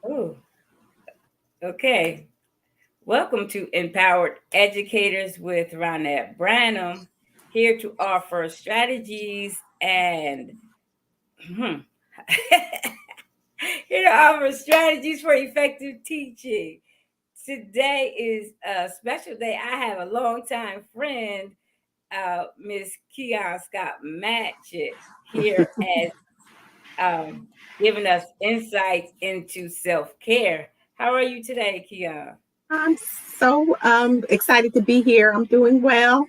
Oh, okay. Welcome to Empowered Educators with Ronnette Branham, here to offer strategies and hmm, here to offer strategies for effective teaching. Today is a special day. I have a longtime friend, Miss Quionne Scott Matchett, here as giving us insights into self care. How are you today, Kia? I'm so excited to be here. I'm doing well,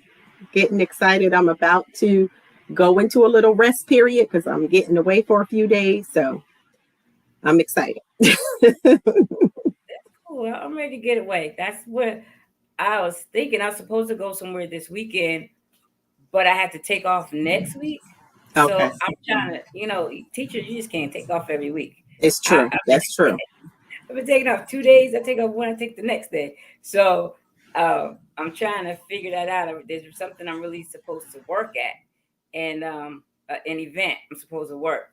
getting excited. I'm about to go into a little rest period because I'm getting away for a few days. So I'm excited. Well, I'm ready to get away. That's what I was thinking. I was supposed to go somewhere this weekend, but I have to take off next week. Okay. So I'm trying to, teachers, you just can't take off every week. It's I, true. That's true. I've been taking off 2 days. I take off one, I take the next day. So I'm trying to figure that out. There's something I'm really supposed to work at, and an event I'm supposed to work.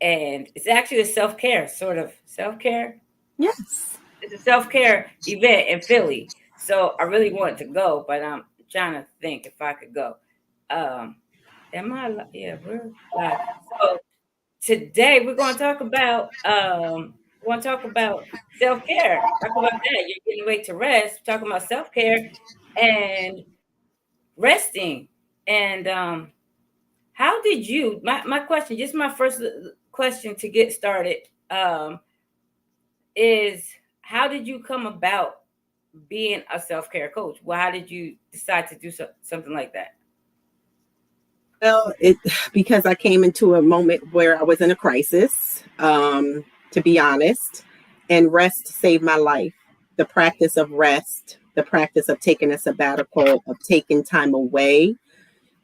And it's actually a self care, sort of self care. Yes. It's a self care event in Philly. So I really want to go, but I'm trying to think if I could go. Um, am I? Yeah, we're live. So today we're going to talk about self care. Talk about that. You're getting ready to rest. Talking about self care and resting. And how did you? My question, just my first question to get started, is how did you come about being a self care coach? Well, how did you decide to do something like that? Well, it because I came into a moment where I was in a crisis, to be honest, and rest saved my life. The practice of rest, the practice of taking a sabbatical, of taking time away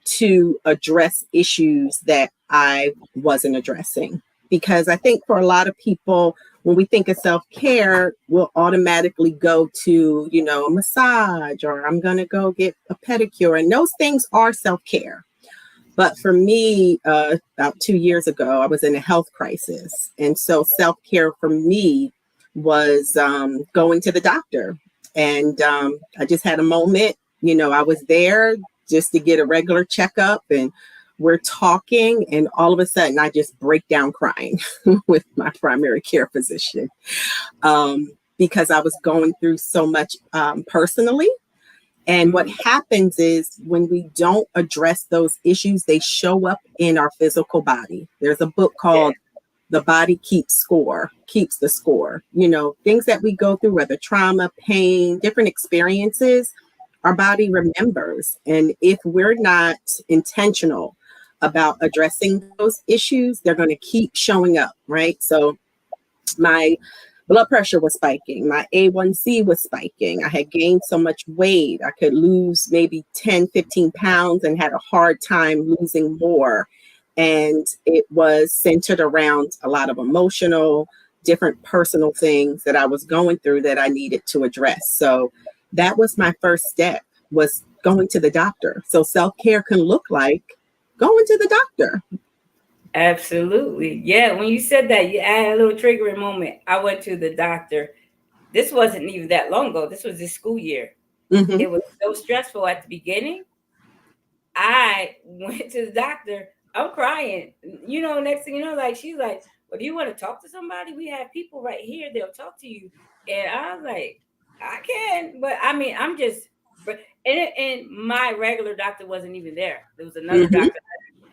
to address issues that I wasn't addressing. Because I think for a lot of people, when we think of self care, we'll automatically go to, a massage or I'm going to go get a pedicure. And those things are self care. But for me, about 2 years ago, I was in a health crisis. And so self care for me was going to the doctor. And I just had a moment, I was there just to get a regular checkup and we're talking. And all of a sudden, I just break down crying with my primary care physician because I was going through so much personally. And what happens is when we don't address those issues, they show up in our physical body. There's a book Yeah. called The Body Keeps the Score. Things that we go through, whether trauma, pain, different experiences, our body remembers. And if we're not intentional about addressing those issues, they're going to keep showing up, right? So my blood pressure was spiking. My A1C was spiking. I had gained so much weight. I could lose maybe 10, 15 pounds and had a hard time losing more. And it was centered around a lot of emotional, different personal things that I was going through that I needed to address. So that was my first step, was going to the doctor. So self-care can look like going to the doctor. Absolutely. Yeah, when you said that, you had a little triggering moment. I went to the doctor. This wasn't even that long ago. This was this school year. Mm-hmm. It was so stressful at the beginning. I went to the doctor. I'm crying. Next thing you know, like she's like, "Well, do you want to talk to somebody? We have people right here. They'll talk to you." And I was like, "I can," but I mean, I'm just. But and my regular doctor wasn't even there. There was another Mm-hmm. doctor.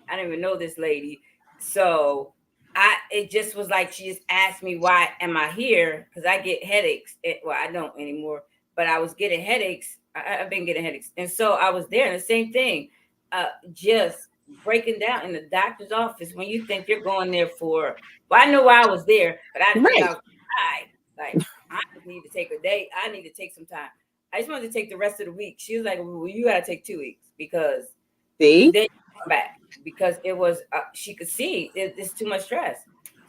I didn't even know this lady. So it just was like she just asked me, why am I here? Because I get headaches. Well, I don't anymore, but I was getting headaches. I've been getting headaches. And so I was there, and the same thing, just breaking down in the doctor's office when you think you're going there for, well, I know why I was there, but I didn't think I Right. was tired. Like, I just need to take a day. I need to take some time. I just wanted to take the rest of the week. She was like, well, you got to take 2 weeks because See? then you come back, because it was she could see it's too much stress.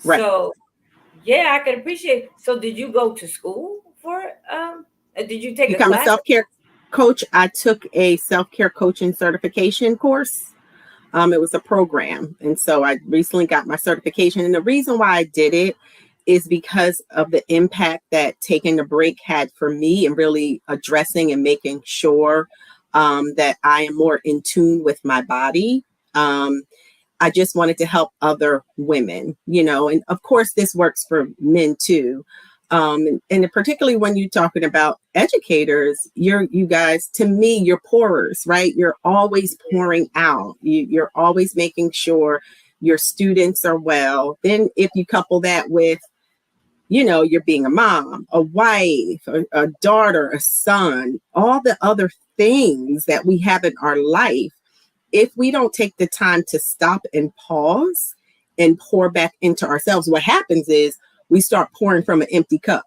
Right. So yeah, I could appreciate. So did you go to school for did you take a Become a class? self-care coach. I took a self-care coaching certification course. It was a program. And so I recently got my certification. And the reason why I did it is because of the impact that taking a break had for me, and really addressing and making sure that I am more in tune with my body. Um, I just wanted to help other women, and of course, this works for men too. And particularly when you're talking about educators, you guys, to me, you're pourers, right? You're always pouring out. You're always making sure your students are well. Then if you couple that with, you're being a mom, a wife, a daughter, a son, all the other things that we have in our life, if we don't take the time to stop and pause and pour back into ourselves, what happens is we start pouring from an empty cup.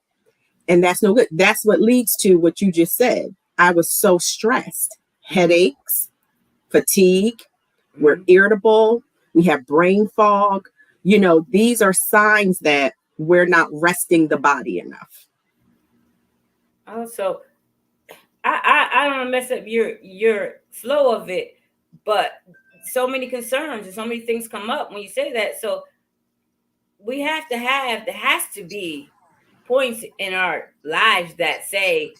And that's no good. That's what leads to what you just said. I was so stressed, headaches, fatigue, we're irritable, we have brain fog. These are signs that we're not resting the body enough. Also, I don't want to mess up your flow of it, but so many concerns and so many things come up when you say that. So we have to have, there has to be points in our lives that say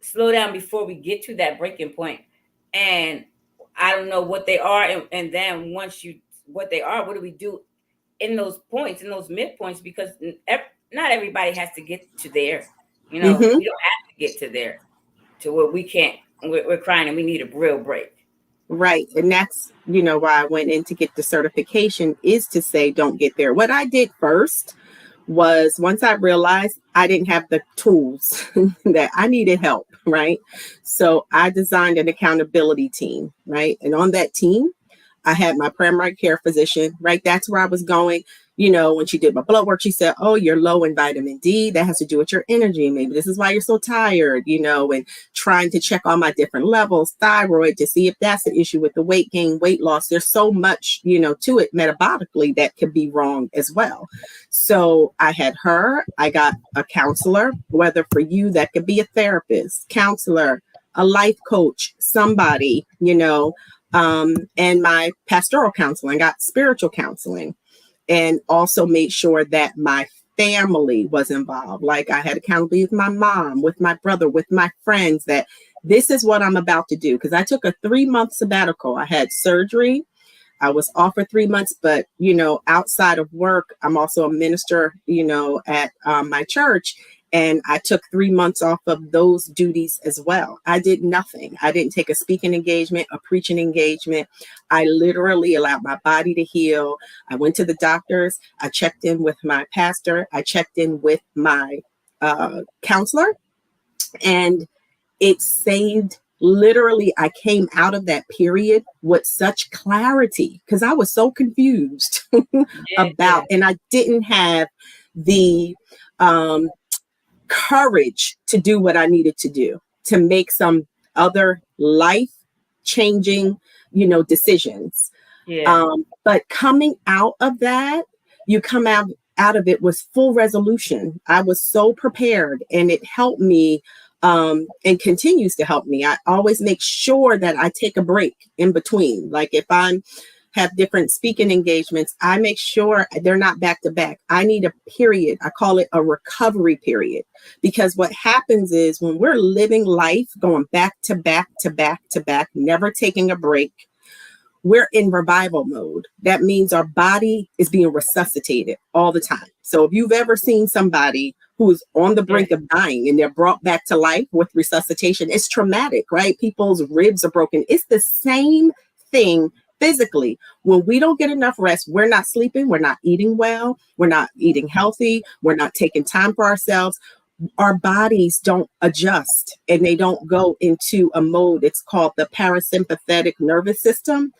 slow down before we get to that breaking point. And I don't know what they are, and then once you, what they are, what do we do in those points, in those midpoints? Because not everybody has to get to there. We don't Mm-hmm. have to get to there to where we can't, we're crying and we need a real break. Right. And that's, why I went in to get the certification, is to say, don't get there. What I did first was, once I realized I didn't have the tools, that I needed help, right? So I designed an accountability team, right? And on that team, I had my primary care physician, right? That's where I was going. When she did my blood work, she said, oh, you're low in vitamin D. That has to do with your energy. Maybe this is why you're so tired, and trying to check all my different levels, thyroid, to see if that's the issue with the weight gain, weight loss. There's so much, to it metabolically that could be wrong as well. So I had her, I got a counselor, whether for you, that could be a therapist, counselor, a life coach, somebody, and my pastoral counseling, got spiritual counseling, and also made sure that my family was involved. Like, I had accountability with my mom, with my brother, with my friends, that this is what I'm about to do. Because I took a 3-month sabbatical. I had surgery. I was off for 3 months, but, outside of work, I'm also a minister, at my church. And I took 3 months off of those duties as well. I did nothing. I didn't take a speaking engagement, a preaching engagement. I literally allowed my body to heal. I went to the doctors. I checked in with my pastor. I checked in with my counselor. And it saved, literally, I came out of that period with such clarity, because I was so confused Yeah, yeah, and I didn't have the courage to do what I needed to do, to make some other life changing, decisions. yeah. But coming out of that, you come out of it with full resolution. I was so prepared, and it helped me, and continues to help me. I always make sure that I take a break in between. Like, if I'm have different speaking engagements, I make sure they're not back to back. I need a period. I call it a recovery period, because what happens is, when we're living life going back to back to back to back, never taking a break, we're in revival mode. That means our body is being resuscitated all the time. So if you've ever seen somebody who is on the brink of dying and they're brought back to life with resuscitation, it's traumatic, right? People's ribs are broken. It's the same thing physically. When we don't get enough rest, we're not sleeping, we're not eating well, we're not eating healthy, we're not taking time for ourselves. Our bodies don't adjust, and they don't go into a mode. It's called the parasympathetic nervous system.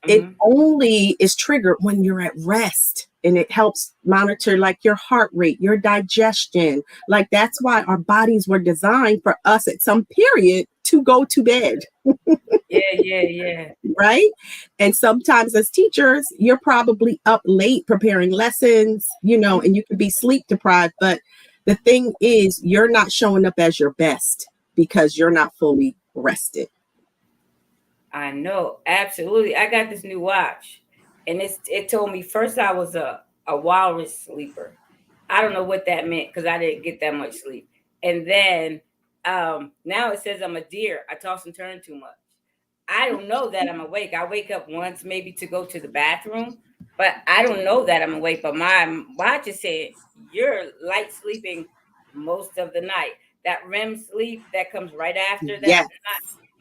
It only is triggered when you're at rest, and it helps monitor, like, your heart rate, your digestion. Like, that's why our bodies were designed for us at some period to go to bed. Yeah, yeah, yeah. Right. And sometimes as teachers, you're probably up late preparing lessons, and you can be sleep deprived. But the thing is, you're not showing up as your best because you're not fully rested. I know, absolutely. I got this new watch, and it told me first I was a walrus sleeper. I don't know what that meant because I didn't get that much sleep. And then now it says I'm a deer. I toss and turn too much. I don't know that I'm awake. I wake up once maybe to go to the bathroom, but I don't know that I'm awake. But my watch is saying you're light sleeping most of the night. That REM sleep that comes right after that, Yes.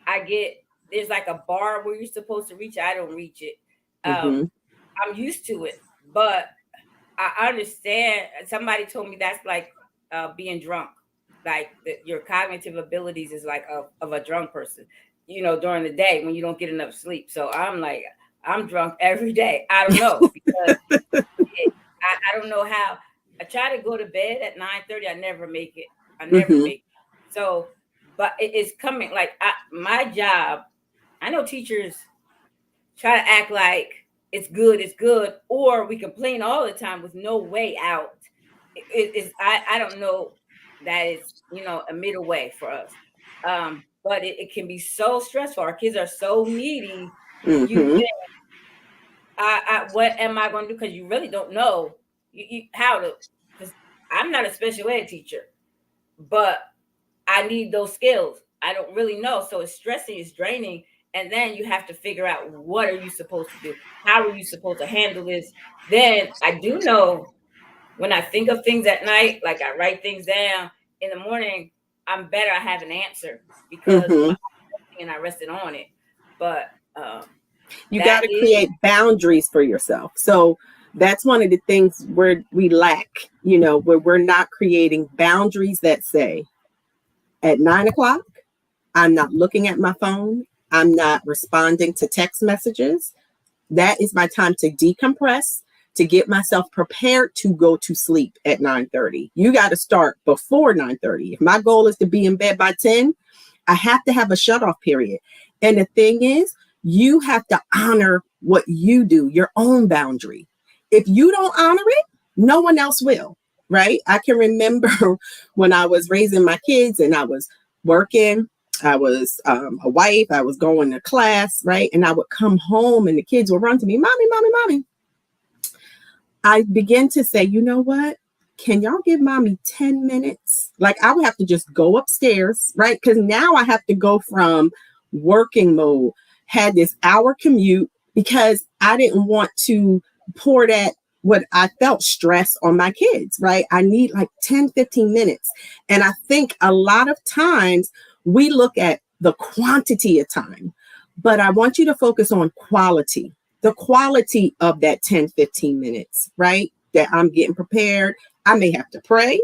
I get there's like a bar where you're supposed to reach. I don't reach it. Mm-hmm. I'm used to it, but I understand. Somebody told me that's like being drunk. Like your cognitive abilities is like of a drunk person. You know, during the day when you don't get enough sleep. So I'm like, I'm drunk every day. I don't know because I don't know how. I try to go to bed at 9:30. I never make it. I never Mm-hmm. make it. So, but it's coming. Like my job. I know teachers try to act like it's good, or we complain all the time with no way out. I don't know that it's a middle way for us. But it can be so stressful. Our kids are so needy. You Mm-hmm. think, what am I going to do? Because you really don't know how to. Because I'm not a special ed teacher, but I need those skills. I don't really know. So it's stressing, it's draining. And then you have to figure out what are you supposed to do? How are you supposed to handle this? Then I do know when I think of things at night, like I write things down in the morning, I'm better. I have an answer because Mm-hmm. and I rested on it. But You got that to is, create boundaries for yourself. So that's one of the things where we lack, where we're not creating boundaries that say at 9 o'clock, I'm not looking at my phone. I'm not responding to text messages. That is my time to decompress, to get myself prepared to go to sleep at 9:30. You got to start before 9:30. If my goal is to be in bed by 10, I have to have a shut off period. And the thing is, you have to honor what you do, your own boundary. If you don't honor it, no one else will, right? I can remember when I was raising my kids and I was working. I was a wife. I was going to class, right? And I would come home and the kids would run to me, Mommy, Mommy, Mommy. I began to say, you know what? Can y'all give mommy 10 minutes? Like I would have to just go upstairs, right? Because now I have to go from working mode, had this hour commute because I didn't want to pour that what I felt stress on my kids, right? I need like 10, 15 minutes. And I think a lot of times we look at the quantity of time, but I want you to focus on quality, the quality of that 10, 15 minutes, right? That I'm getting prepared. I may have to pray.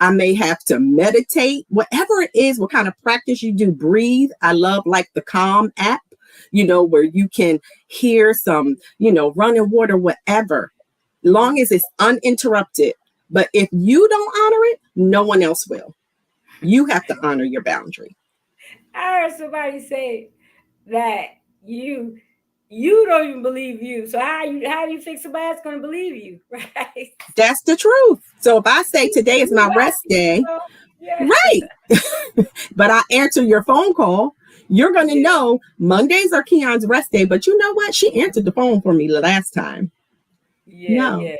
I may have to meditate, whatever it is, what kind of practice you do, breathe. I love like the Calm app, where you can hear some, running water, whatever, long as it's uninterrupted. But if you don't honor it, no one else will. You have to honor your boundary. I heard somebody say that you don't even believe you. So how do you think somebody else going to believe you, right? That's the truth. So if I say today is You my got rest day, people. Yeah, right, but I answer your phone call, you're going to yeah, know Mondays are Quionne's rest day. But you know what? She answered the phone for me last time. yeah, No, yeah.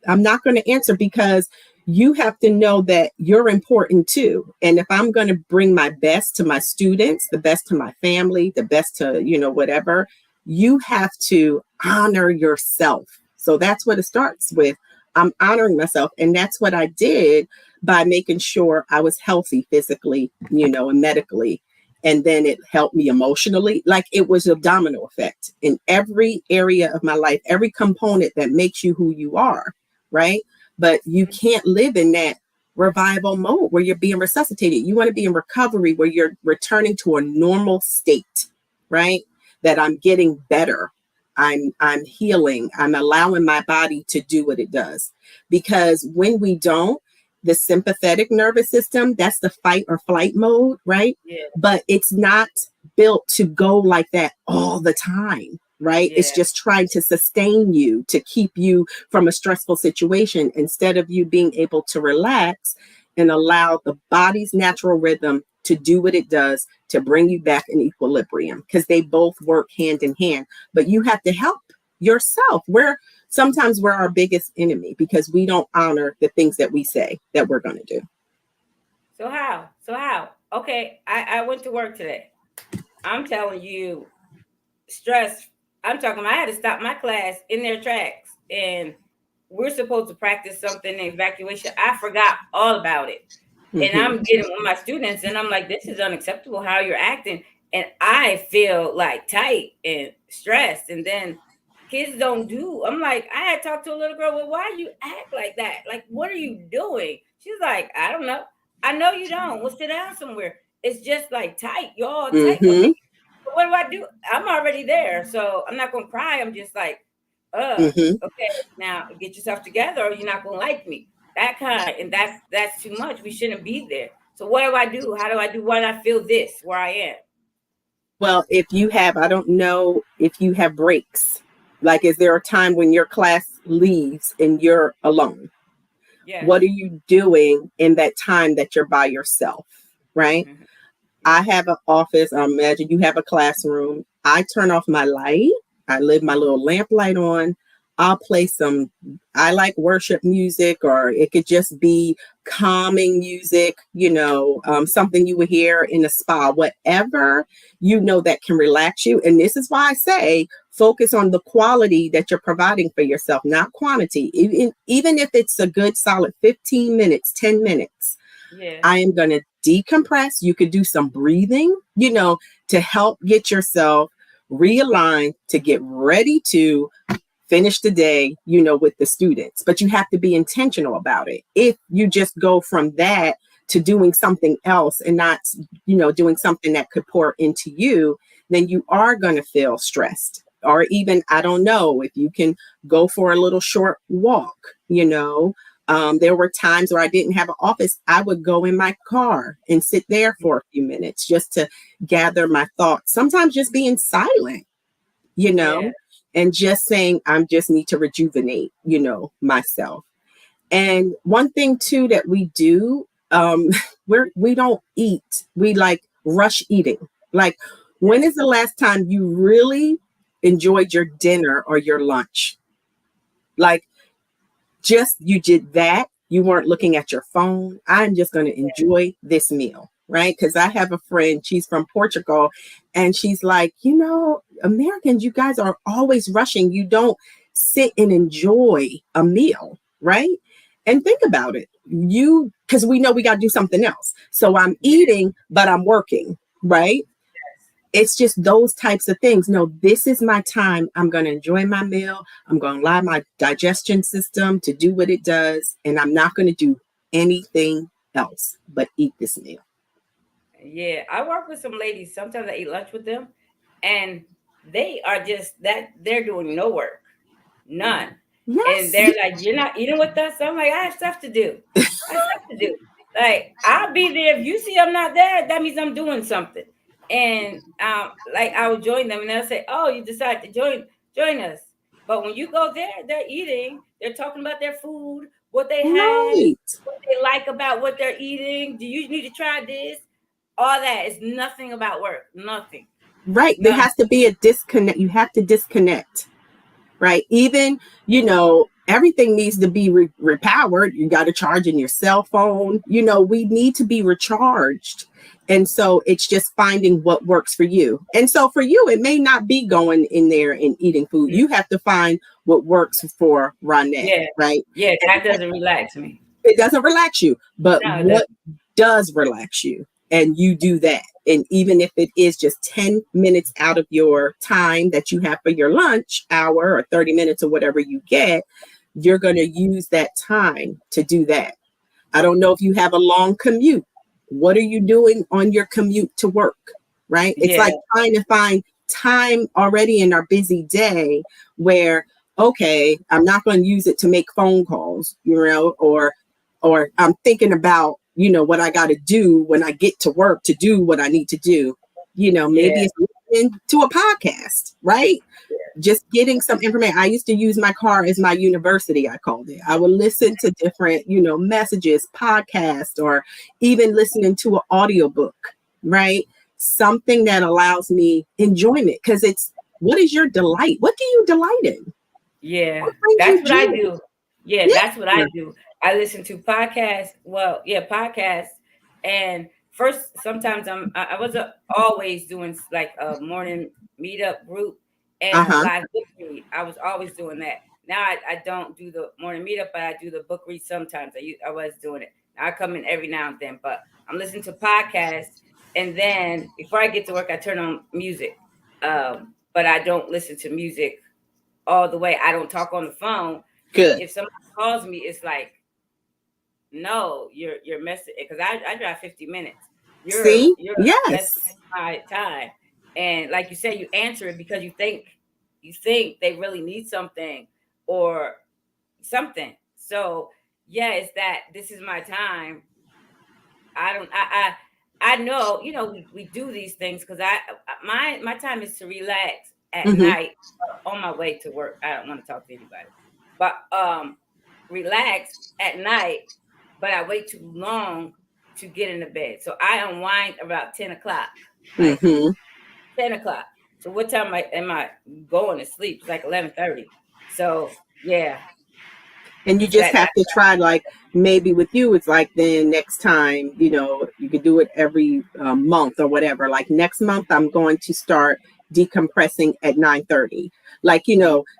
I'm not going to answer because you have to know that you're important too. And if I'm going to bring my best to my students, the best to my family, the best to, whatever, you have to honor yourself. So that's what it starts with. I'm honoring myself. And that's what I did by making sure I was healthy physically, and medically. And then it helped me emotionally. Like it was a domino effect in every area of my life, every component that makes you who you are, right? But you can't live in that revival mode where you're being resuscitated. You want to be in recovery where you're returning to a normal state, right? That I'm getting better. I'm healing. I'm allowing my body to do what it does. Because when we don't, the sympathetic nervous system, that's the fight or flight mode, right? Yeah, But it's not built to go like that all the time, right? It's yeah. just trying to sustain you, to keep you from a stressful situation instead of you being able to relax and allow the body's natural rhythm to do what it does to bring you back in equilibrium because they both work hand in hand. But you have to help yourself. sometimes we're our biggest enemy because we don't honor the things that we say that we're going to do. So how? So how? Okay, I went to work today. I'm telling you, stress. I'm talking. I had to stop my class in their tracks, and we're supposed to practice something in evacuation. I forgot all about it, and Mm-hmm. I'm getting with my students, and I'm like, "This is unacceptable. How you're acting," and I feel like tight and stressed, and then kids don't do. I'm like, I had talked to a little girl. Well, why you act like that? Like, what are you doing? She's like, I don't know. I know you don't. Well, sit down somewhere. It's just like tight. You're all tight. Okay, Mm-hmm. what do I do? I'm already there, so I'm not gonna cry. I'm just like, Mm-hmm. okay, now get yourself together, or you're not gonna like me. That kind, and that's too much. We shouldn't be there. So what do I do? How do I do? Why do I feel this where I am? Well, if you have, I don't know if you have breaks. Like, is there a time when your class leaves and you're alone? Yes. What are you doing in that time that you're by yourself? Right? Mhm. I Yeah. have an office. I imagine you have a classroom. I turn off my light. I leave my little lamp light on. I'll play some, I like worship music, or it could just be calming music, something you would hear in a spa, whatever, that can relax you. And this is why I say focus on the quality that you're providing for yourself, not quantity. Even if it's a good solid 15 minutes, 10 minutes, Yeah. I am going to decompress. You could do some breathing, to help get yourself realigned to get ready to finish the day, with the students. But you have to be intentional about it. If you just go from that to doing something else and not, doing something that could pour into you, then you are going to feel stressed. Or even, I don't know, if you can go for a little short walk. There were times where I didn't have an office. I would go in my car and sit there for a few minutes just to gather my thoughts. Sometimes just being silent, you Yeah. know, and just saying, I just need to rejuvenate, myself. And one thing too that we do, we don't eat. We like rush eating. Like, when Yes. is the last time you really enjoyed your dinner or your lunch? Like, just you did that. You weren't looking at your phone. I'm just going to enjoy this meal, right? Because I have a friend, she's from Portugal, and she's like, Americans, you guys are always rushing. You don't sit and enjoy a meal, right? And think about it. Because we know we got to do something else. So I'm eating, but I'm working, right? It's just those types of things. No, this is my time. I'm going to enjoy my meal. I'm going to allow my digestion system to do what it does. And I'm not going to do anything else but eat this meal. Yeah, I work with some ladies. Sometimes I eat lunch with them, and they are just that they're doing no work, none. And Yes. they're like, "You're not eating with us." I'm like, "I have stuff to do. I have stuff to do. Like, I'll be there if you see I'm not there. That means I'm doing something." And like I will join them, and they'll say, "Oh, you decided to join us." But when you go there, they're eating. They're talking about their food, what they had, Right. what they like about what they're eating. Do you need to try this? All that is nothing about work. Nothing. Right. There Nothing. has to be a disconnect. You have to disconnect, right? Even, everything needs to be repowered. You got to charge in your cell phone. We need to be recharged. And so it's just finding what works for you. And so for you, it may not be going in there and eating food. You have to find what works for Ronnette, Yeah. right? Yeah, that doesn't relax me. It doesn't relax you, but No, it what does relax you? And you do that. And even if it is just 10 minutes out of your time that you have for your lunch hour or 30 minutes or whatever you get, you're going to use that time to do that. I don't know if you have a long commute. What are you doing on your commute to work? Right? It's yeah. like trying to find time already in our busy day where, okay, I'm not going to use it to make phone calls, or I'm thinking about, what I got to do when I get to work to do what I need to do. Maybe Yeah. it's listening to a podcast, right? Just getting some information. I used to use my car as my university, I called it. I would listen to different, messages, podcasts, or even listening to an audiobook, right? Something that allows me enjoyment, because it's, what is your delight? What do you delight in? Yeah, What brings that's you what I joy? do. Yeah, Yeah. that's what I do. I listen to podcasts. Well, yeah, podcasts. And first, sometimes I was always doing like a morning meetup group and a Uh-huh. live book read. I was always doing that. Now I don't do the morning meetup, but I do the book read sometimes. I was doing it. Now I come in every now and then, but I'm listening to podcasts. And then before I get to work, I turn on music. But I don't listen to music all the way. I don't talk on the phone because Good. if somebody calls me, it's like, no, you're messing because I drive 50 minutes. See? You're messing Yes. my time. And like you said, you answer it because you think they really need something or something. So yeah, it's that this is my time. I don't I know, we do these things because my time is to relax at Mm-hmm. night on my way to work. I don't want to talk to anybody. But relax at night, but I wait too long to get into bed. So I unwind about 10 o'clock. Like Mm-hmm. 10 o'clock. So what time am I going to sleep? It's like 11:30. So yeah, And you it's just that. have to try, like, maybe with you it's like, then next time, you could do it every month or whatever. Like, next month I'm going to start decompressing at 9:30. Like,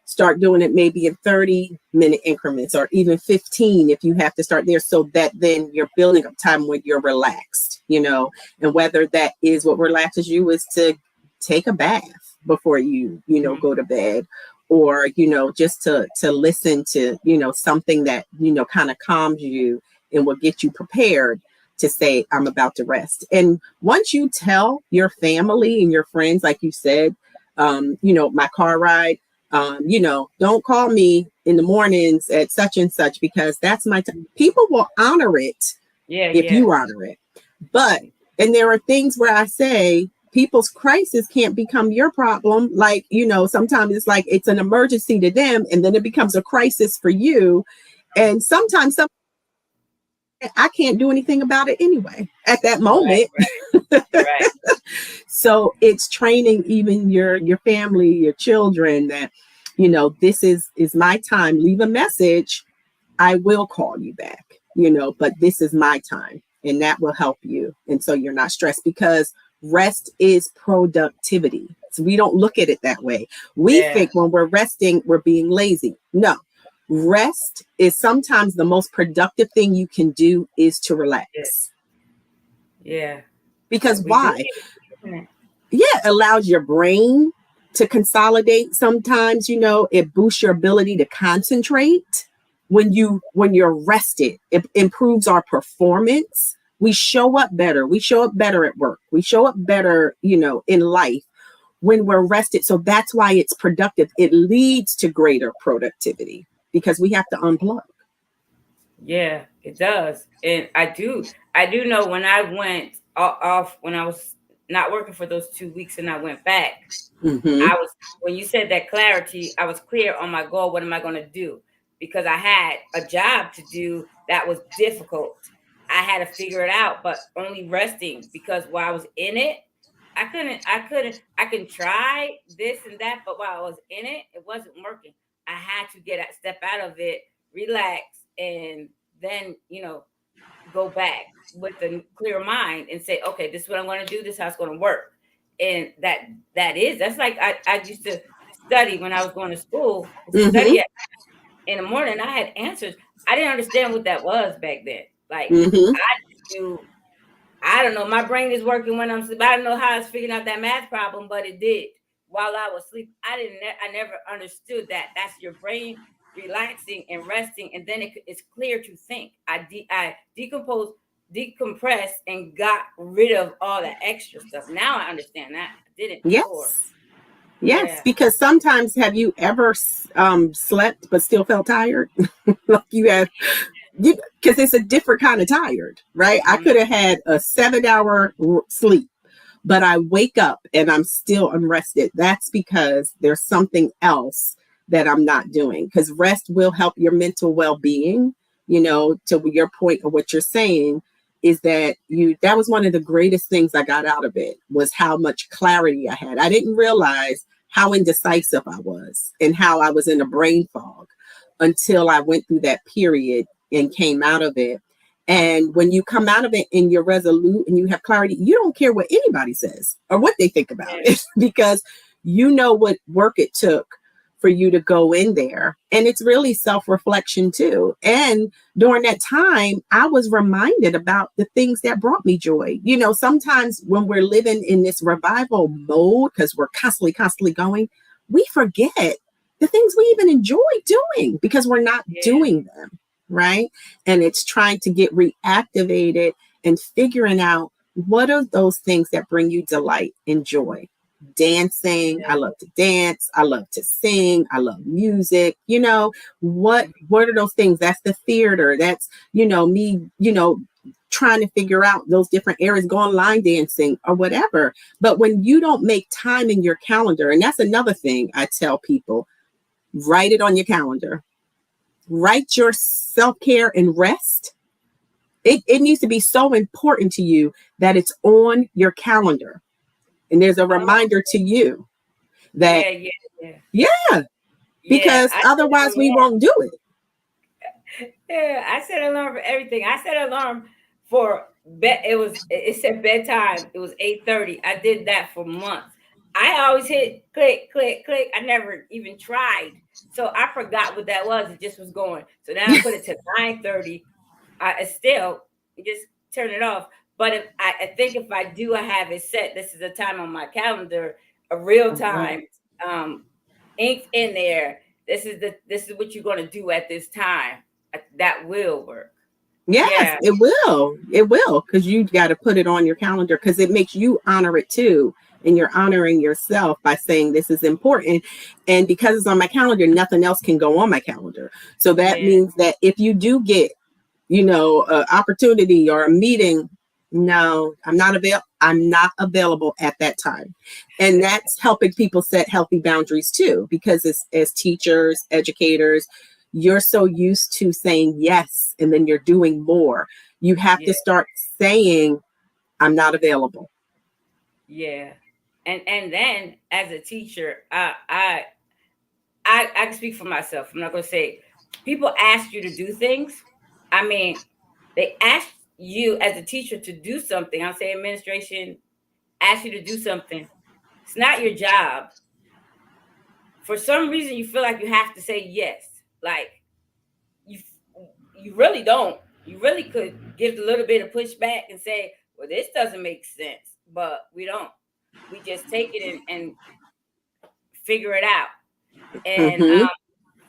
start doing it maybe in 30-minute increments, or even 15 if you have to start there, so that then you're building up time when you're relaxed. And whether that is, what relaxes you is to take a bath before you Mhm. go to bed, or just to listen to something that kind of calms you and will get you prepared to say, I'm about to rest. And once you tell your family and your friends, like you said, my car ride, don't call me in the mornings at such and such, because that's my time. People will honor it Yeah, if yeah. you honor it. But, and there are things where I say, people's crisis can't become your problem. Like, sometimes it's like it's an emergency to them, and then it becomes a crisis for you. And sometimes I can't do anything about it anyway at that Right, moment. right. So it's training even your family, your children, that this is my time. Leave a message. I will call you back, but this is my time, and that will help you. And so you're not stressed, because rest is productivity. So we don't look at it that way. We Yeah, think when we're resting, we're being lazy. No, rest is sometimes the most productive thing you can do, is to yeah, relax. yeah. Because We do why? need it, isn't it? Yeah, it allows your brain to consolidate. Sometimes it boosts your ability to concentrate. When you're rested, it improves our performance. We show up better. We show up better at work. We show up better in life when we're rested. So that's why it's productive. It leads to greater productivity, because we have to unplug. Yeah, it does. And I do know when I went off when I was not working for those 2 weeks and I went back, Mm-hmm. I was when you said that clarity, I was clear on my goal. What am I going to do? Because I had a job to do that was difficult. I had to figure it out, but only resting because while I was in it, I can try this and that, but while I was in it, it wasn't working. I had to step out of it, relax, and then, go back with a clear mind and say, okay, this is what I'm going to do. This is how it's going to work. And that's like I used to study when I was going to school. I used to Mm-hmm. study in the morning. I had answers. I didn't understand what that was back then. Like Mm-hmm. I just knew, I don't know. My brain is working when I'm sleeping. I don't know how I was figuring out that math problem, but it did while I was asleep. I never understood that. That's your brain relaxing and resting, and then it's clear to think. I decompressed, and got rid of all that extra stuff. Now I understand that. I didn't before. Yes. Yes, Yeah. because sometimes, have you ever slept but still felt tired? Like you have, because it's a different kind of tired, right? I Mhm. could have had a 7 hour sleep, but I wake up and I'm still unrested. That's because there's something else that I'm not doing. Because rest will help your mental well being. To your point of what you're saying, is that was one of the greatest things I got out of it, was how much clarity I had. I didn't realize how indecisive I was and how I was in a brain fog until I went through that period and came out of it. And when you come out of it and you're resolute and you have clarity, you don't care what anybody says or what they think about Yeah. it because you know what work it took for you to go in there. And it's really self-reflection too. And during that time, I was reminded about the things that brought me joy. You know, sometimes when we're living in this revival mode, because we're constantly going, we forget the things we even enjoy doing because we're not Yeah. doing them. Right. And it's trying to get reactivated and figuring out what are those things that bring you delight and joy. Dancing, I love to dance, I love to sing, I love music. You know, what are those things? That's the theater, that's, me, trying to figure out those different areas, go on line dancing or whatever. But when you don't make time in your calendar, and that's another thing I tell people, write it on your calendar. Write your self-care and rest. It needs to be so important to you that it's on your calendar. And there's a Oh, reminder to you that, yeah, yeah, yeah. yeah, Yeah. because I set an otherwise we alarm. won't do it. Yeah, I set an alarm for everything. I set an alarm for bed. It said bedtime. It was 8:30. I did that for months. I always hit click, click, click. I never even tried. So I forgot what that was. It just was going. So then I put it to 9:30. I still just turn it off. But if I think if I do, I have it set. This is a time on my calendar, a real Mhm. time, um, inked in there. This is what you're going to do at this time. That will work. Yes, Yeah, it will. It will, because you got to put it on your calendar because it makes you honor it too. And you're honoring yourself by saying this is important. And because it's on my calendar, nothing else can go on my calendar. So that yeah, means that if you do get an opportunity or a meeting, no, I'm not available at that time. And that's helping people set healthy boundaries too, because as teachers, educators, you're so used to saying yes and then you're doing more. You have yeah, to start saying, I'm not available. yeah. And then as a teacher, I can speak for myself. I'm not going to say people ask you to do things. I mean, they ask you as a teacher to do something. I'll say administration ask you to do something. It's not your job. For some reason, you feel like you have to say yes. Like you, you really don't. You really could give a little bit of pushback and say, "Well, this doesn't make sense," but we don't. We just take it and figure it out. And Mm-hmm.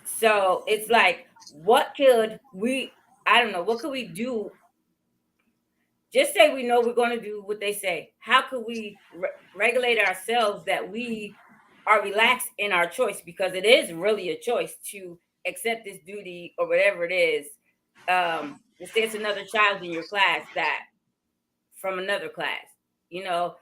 so it's like, what could we? I don't know. What could we do? Just say we know we're going to do what they say. How could we regulate ourselves that we are relaxed in our choice? Because it is really a choice to accept this duty or whatever it is. Let's say it's another child in your class that from another class. You know,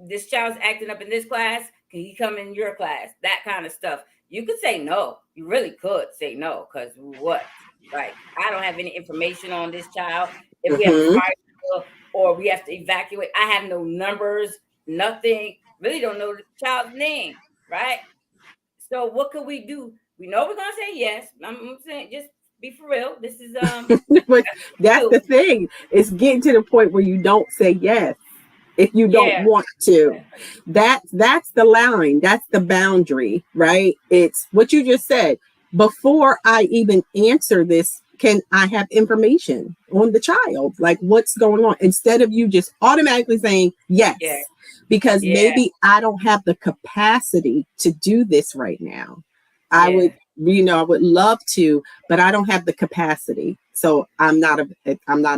this child's acting up in this class. Can he come in your class? That kind of stuff. You could say no. You really could say no because what? Like, I don't have any information on this child. If we have a Mm-hmm. fire drill or we have to evacuate, I have no numbers, nothing. Really don't know the child's name, right? So what could we do? We know we're gonna say yes. I'm saying just be for real. This is But that's the do. thing. It's getting to the point where you don't say yes if you don't Yeah, want to. That's the line. That's the boundary, right? It's what you just said. Before I even answer this, can I have information on the child? Like what's going on? Instead of you just automatically saying yeah, yes, because yeah, maybe I don't have the capacity to do this right now. I would, yeah, I would love to, but I don't have the capacity. So I'm not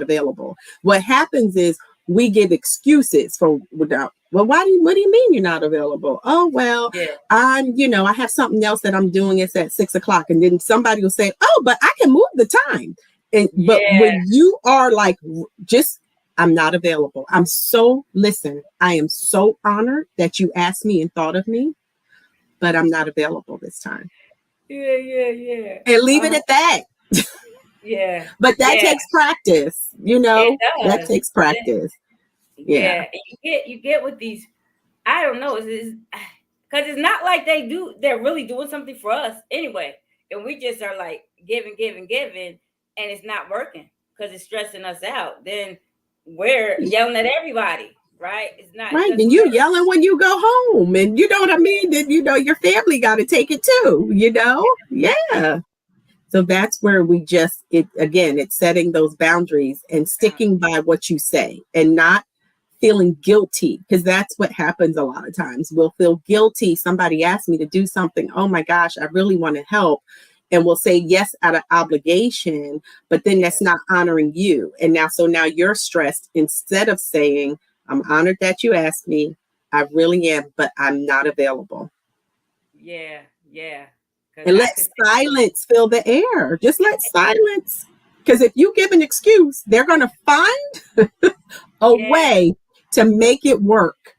available. What happens is we give excuses for without, well, what do you mean you're not available? Oh, well, yeah, I have something else that I'm doing. It's at 6 o'clock. And then somebody will say, oh, but I can move the time. But yeah, when you are like, just, I'm not available. Listen, I am so honored that you asked me and thought of me, but I'm not available this time. yeah, yeah, yeah. And leave it at that. Yeah, But that yeah, takes practice, it that does. takes practice. Yeah. Yeah, and you get with these. I don't know. Because Because it's not like they're really doing something for us anyway. And we just are like giving, giving, giving, and it's not working because it's stressing us out. Then we're yelling at everybody, right? It's not Right. because And you yelling when you go home. And you know what I mean? Then, your family got to take it too, Yeah. So that's where it's setting those boundaries and sticking by what you say and not feeling guilty, because that's what happens a lot of times. We'll feel guilty. Somebody asked me to do something. Oh my gosh, I really want to help. And we'll say yes out of obligation, but then that's not honoring you. And now you're stressed instead of saying, I'm honored that you asked me. I really am, but I'm not available. Yeah, yeah. Because And I let could, silence fill the air. Just let silence. Because if you give an excuse, they're going to find a yeah, way to make it work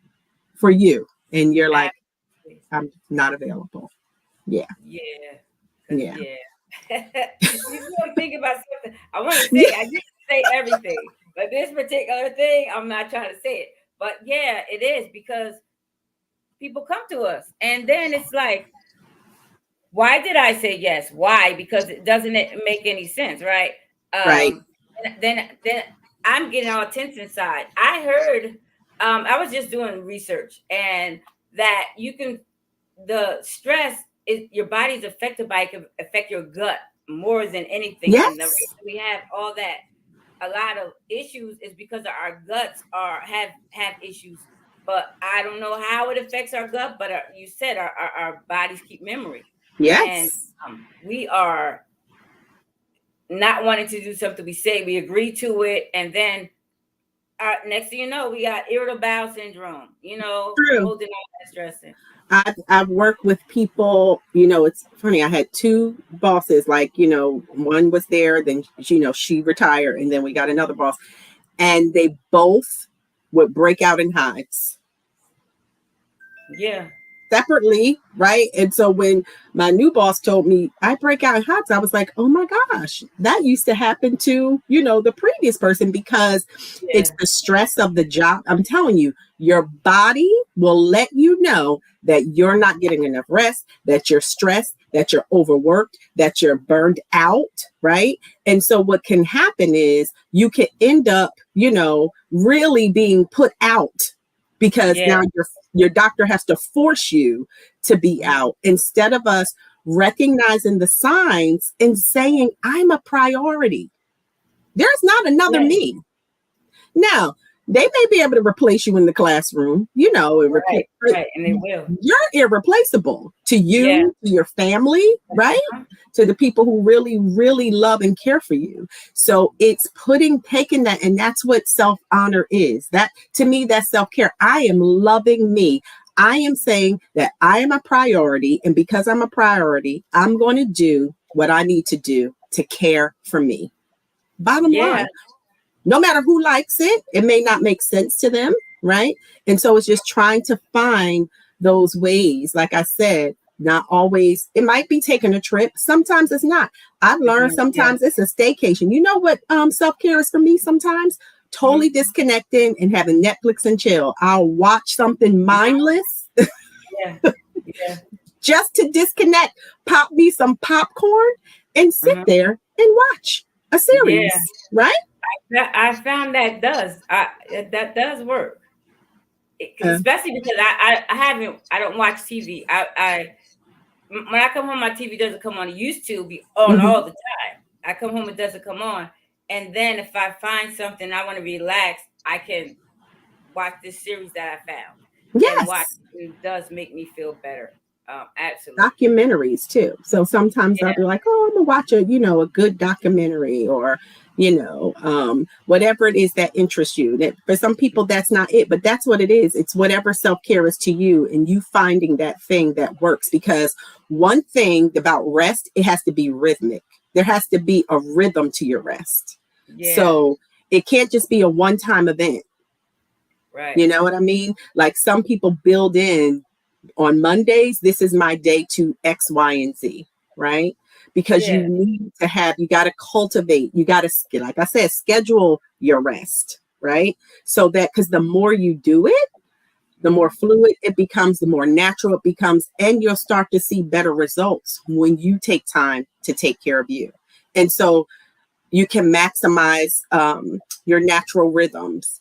for you. And you're like, absolutely. I'm not available. Yeah. Yeah, because Yeah. yeah. You want to think about something. I want to Yeah. say, I used to say everything, but this particular thing, I'm not trying to say it. But yeah, it is because people come to us, and then it's like, why did I say yes? Why? Because it doesn't make any sense, right? Right. Then I'm getting all tense inside. I heard, I was just doing research, and that the stress is your body's affected by, it can affect your gut more than anything, and the Yes. reason we have all that, a lot of issues, is because of our guts have issues. But I don't know how it affects our gut, but you said our bodies keep memory, and Yes. we are not wanting to do something. We say we agree to it, and then next thing you know, we got irritable bowel syndrome, True. holding all that stressing. I've worked with people, it's funny. I had two bosses, like, one was there, then, she retired, and then we got another boss, and they both would break out in hives Yeah, separately, right? And so when my new boss told me I break out in hives, I was like, oh my gosh, that used to happen to, the previous person, because it's yeah, the stress of the job. I'm telling you, your body will let you know that you're not getting enough rest, that you're stressed, that you're overworked, that you're burned out, right? And so what can happen is you can end up, really being put out, because yeah. now your doctor has to force you to be Mhm. out, instead of us recognizing the signs and saying, I'm a priority. There's not another Yeah, me. Now, they may be able to replace you in the classroom, and right, replace, but right, and they will. you're irreplaceable to Yeah. you, to your family, right? Uh-huh. To the people who really, really love and care for you. So it's taking that, and that's what self honor is. That, to me, that's self care. I am loving me. I am saying that I am a priority, and because I'm a priority, I'm going to do what I need to do to care for me. Bottom Yeah, line, no matter who likes it, it may not make sense to them, right? And so it's just trying to find those ways. Like I said, not always, it might be taking a trip. Sometimes it's not. I've it's learned not. Yeah. sometimes it's a staycation. You know what self-care is for me sometimes? Mhm. Totally disconnecting and having Netflix and chill. I'll watch something mindless Yeah, yeah. just to disconnect, pop me some popcorn and sit Uh-huh. there and watch a Yeah. series, right? I found that does work. Uh, Especially because I don't watch TV. When I come home, my TV doesn't come on. It used to be on mhm. all the time. I come home, it doesn't come on. And then if I find something I want to relax, I can watch this series that I found and watch. Yes. It does make me feel better. Absolutely. Documentaries too. So sometimes I'll Yeah. be like, oh, I'm gonna watch a good documentary, or whatever it is that interests you. That for some people that's not it, but that's what it is. It's whatever self-care is to you, and you finding that thing that works. Because one thing about rest, it has to be rhythmic. There has to be a rhythm to your rest. Yeah. So it can't just be a one-time event. Right. You know what I mean? Like some people build in, on Mondays, this is my day to X, Y, and Z, right? Because Yeah. you got to cultivate, you got to, like I said, schedule your rest, right? So that, because the more you do it, The more fluid it becomes, the more natural it becomes, and you'll start to see better results when you take time to take care of you. And so you can maximize your natural rhythms,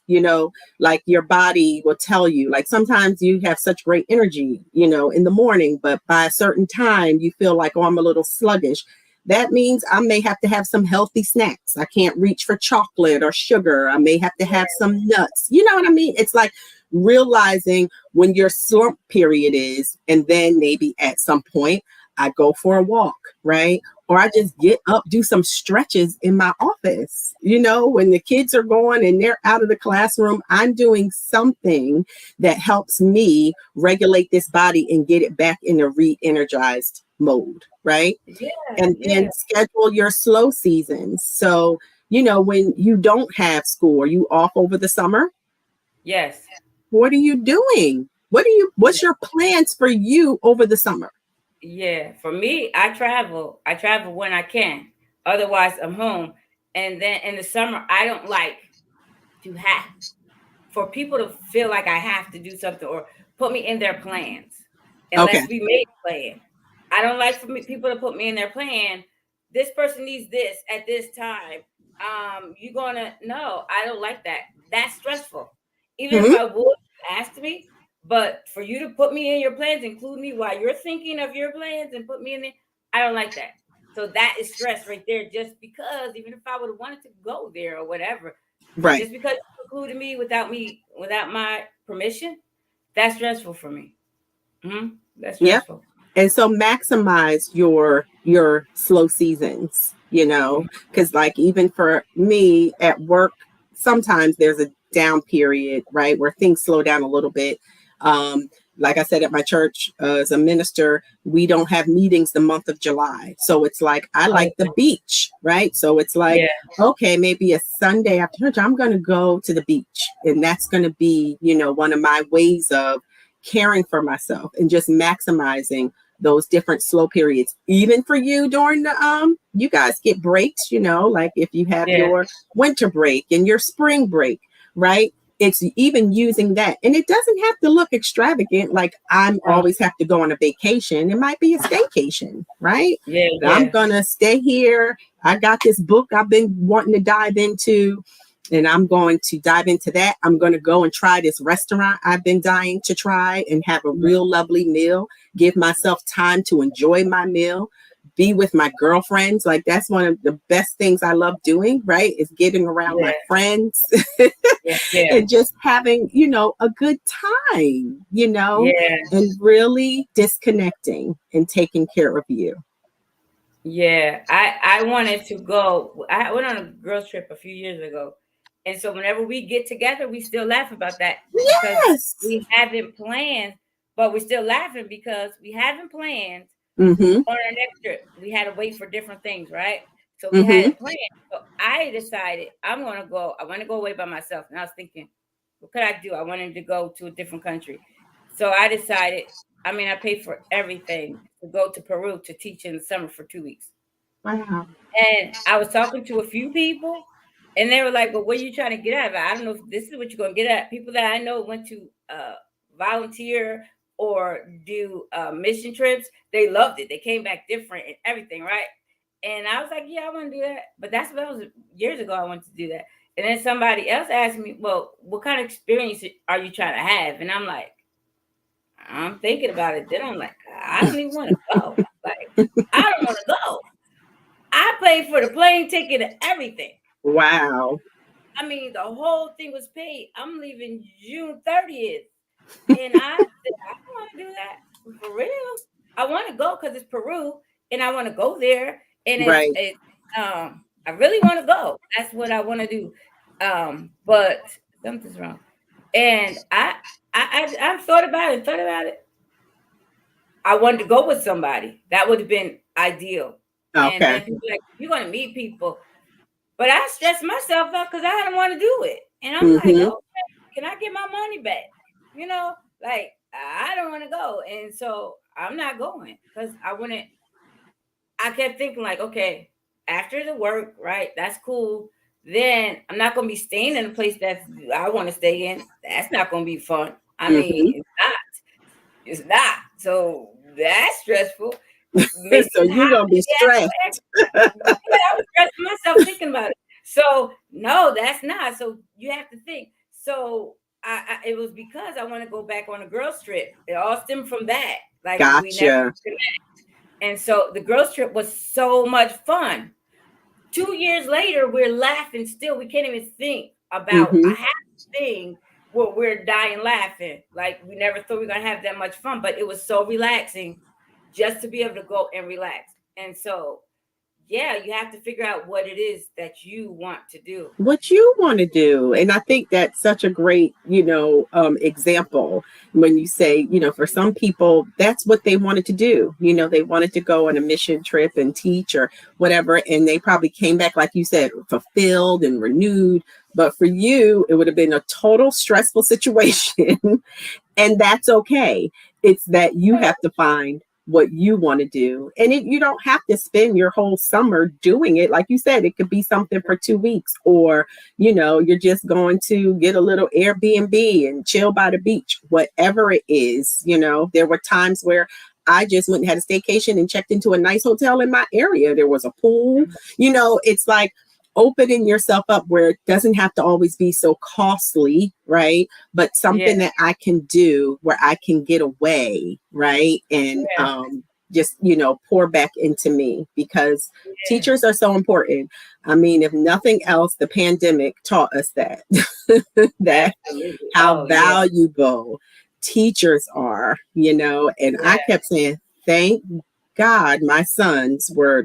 like your body will tell you, like sometimes you have such great energy, in the morning, but by a certain time you feel like, oh, I'm a little sluggish. That means I may have to have some healthy snacks. I can't reach for chocolate or sugar. I may have to have some nuts. You know what I mean? It's like realizing when your slump period is, and then maybe at some point I go for a walk, right? Or I just get up, do some stretches in my office. When the kids are going and they're out of the classroom, I'm doing something that helps me regulate this body and get it back in a re-energized mode, right? Yeah, And yeah. then schedule your slow seasons. So, when you don't have school, are you off over the summer? Yes. What are you doing? What's your plans for you over the summer? Yeah, for me, I travel. I travel when I can. Otherwise, I'm home. And then in the summer, I don't like to have for people to feel like I have to do something or put me in their plans Okay. unless we made a plan. I don't like for people to put me in their plan. This person needs this at this time. You gonna no, I don't like that. That's stressful. Even if Hmm. I would ask me, but for you to put me in your plans, include me while you're thinking of your plans and put me in it, I don't like that. So that is stress right there. Just because, even if I would have wanted to go there or whatever, Right. just because you included me without my permission, that's stressful for me. That's Yep. stressful. And so maximize your slow seasons, Mhm. because like even for me at work, sometimes there's a down period, right, where things slow down a little bit. Um, like I said, at my church, as a minister, we don't have meetings the month of July. So it's like, I like the Okay. beach, right? So it's like, Yeah. okay, maybe a Sunday after church, I'm going to go to the beach. And that's going to be, one of my ways of caring for myself and just maximizing those different slow periods. Even for you during the you guys get breaks, like if you have Yeah. your winter break and your spring break, right? It's even using that. And it doesn't have to look extravagant like I'm No. always have to go on a vacation. It might be a staycation, right? Yeah. I'm Yeah. gonna stay here. I got this book I've been wanting to dive into, and I'm going to dive into that. I'm going to go and try this restaurant I've been dying to try and have a real lovely meal, give myself time to enjoy my meal, be with my girlfriends. Like that's one of the best things I love doing, right? Is getting around my Yeah. friends Yeah. Yeah. and just having, a good time, Yeah. and really disconnecting and taking care of you. Yeah. I wanted to go. I went on a girls trip a few years ago, and so whenever we get together, we still laugh about that because Yes. we haven't planned, but we're still laughing because we haven't planned Mm-hmm. on our next trip. We had to wait for different things, right? So we Mm-hmm. hadn't planned. So I decided I'm gonna go. I want to go away by myself. And I was thinking, what could I do? I wanted to go to a different country. So I decided, I paid for everything to go to Peru to teach in the summer for 2 weeks. Wow. And I was talking to a few people, and they were like, "Well, what are you trying to get out of it? I don't know if this is what you're going to get at." People that I know went to volunteer or do mission trips. They loved it. They came back different and everything, right? And I was like, "Yeah, I want to do that." But that was years ago. I wanted to do that. And then somebody else asked me, "Well, what kind of experience are you trying to have?" And I'm like, "I'm thinking about it." Then I'm like, "I don't even want to go. Like, I don't want to go." I paid for the plane ticket and everything. Wow. The whole thing was paid. I'm leaving June 30th. And I said, I don't want to do that for real. I want to go because it's Peru and I want to go there. And Right. I really want to go. That's what I want to do. But something's wrong. And I thought about it and thought about it. I wanted to go with somebody. That would have been ideal. And Okay. then people like, you're going to meet people. But I stressed myself out because I didn't want to do it. And I'm like, Mm-hmm. okay, can I get my money back? You know, like I don't want to go. And so I'm not going because I kept thinking like, okay, after the work, right? That's cool. Then I'm not gonna be staying in a place that I want to stay in. That's not gonna be fun. I mean, Hmm. it's not. So that's stressful. Maybe So it's hot. you're gonna be Maybe I have to stressed. go extra. Yeah, I was stressing myself thinking about it. So no, that's not. So you have to think. So it was because I want to go back on a girls trip. It all stemmed from that. Like we never, Gotcha. and so the girls trip was so much fun. 2 years later, we're laughing still. We can't even think about a Hmm. happy thing where we're dying laughing. Like we never thought we were gonna have that much fun, but it was so relaxing just to be able to go and relax. And so, yeah, you have to figure out what it is that you want to do. What you want to do. And I think that's such a great, example when you say, for some people, that's what they wanted to do. They wanted to go on a mission trip and teach or whatever. And they probably came back, like you said, fulfilled and renewed. But for you, it would have been a total stressful situation. And that's okay. It's that you have to find what you want to do. And you don't have to spend your whole summer doing it. Like you said, it could be something for 2 weeks, or, you're just going to get a little Airbnb and chill by the beach, whatever it is. There were times where I just went and had a staycation and checked into a nice hotel in my area. There was a pool. It's like opening yourself up where it doesn't have to always be so costly, right? But Yeah, something that I can do where I can get away, right? And yeah, just, pour back into me, because yeah. teachers are so important. I mean, if nothing else, the pandemic taught us that, that Absolutely. how Oh yeah, valuable teachers are, and I yeah. kept saying, thank God my sons were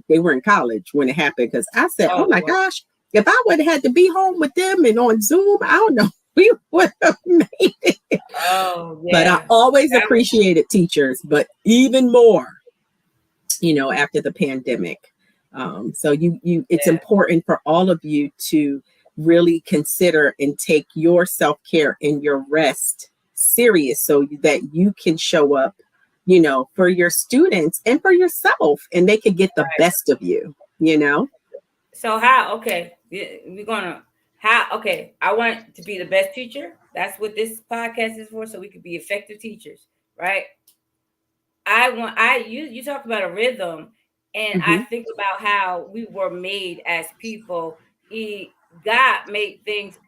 they were in college when it happened. Because I said, oh Oh my well. gosh, if I would have had to be home with them and on Zoom, I don't know, we would have made it. Oh But I yeah. always That was appreciated teachers, but even more, after the pandemic. So it's yeah. important for all of you to really consider and take your self-care and your rest serious, so that you can show up, for your students and for yourself, and they could get the best of you. So how? Okay, we're gonna how? Okay, I want to be the best teacher. That's what this podcast is for, so we could be effective teachers, right? You talk about a rhythm, and I Hmm. think about how we were made as people. God made things,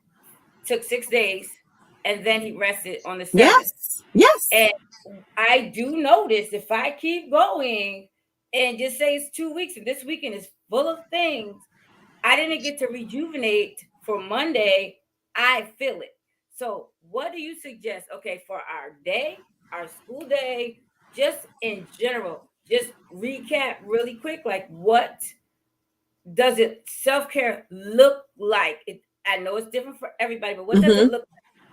took 6 days, and then He rested on the seventh. Yes, yes. And I do notice if I keep going and just say it's 2 weeks and this weekend is full of things, I didn't get to rejuvenate for Monday. I feel it. So, what do you suggest? Okay, for our day, our school day, just in general, just recap really quick. Like, what does it self care look like? I know it's different for everybody, but what does it Hmm. look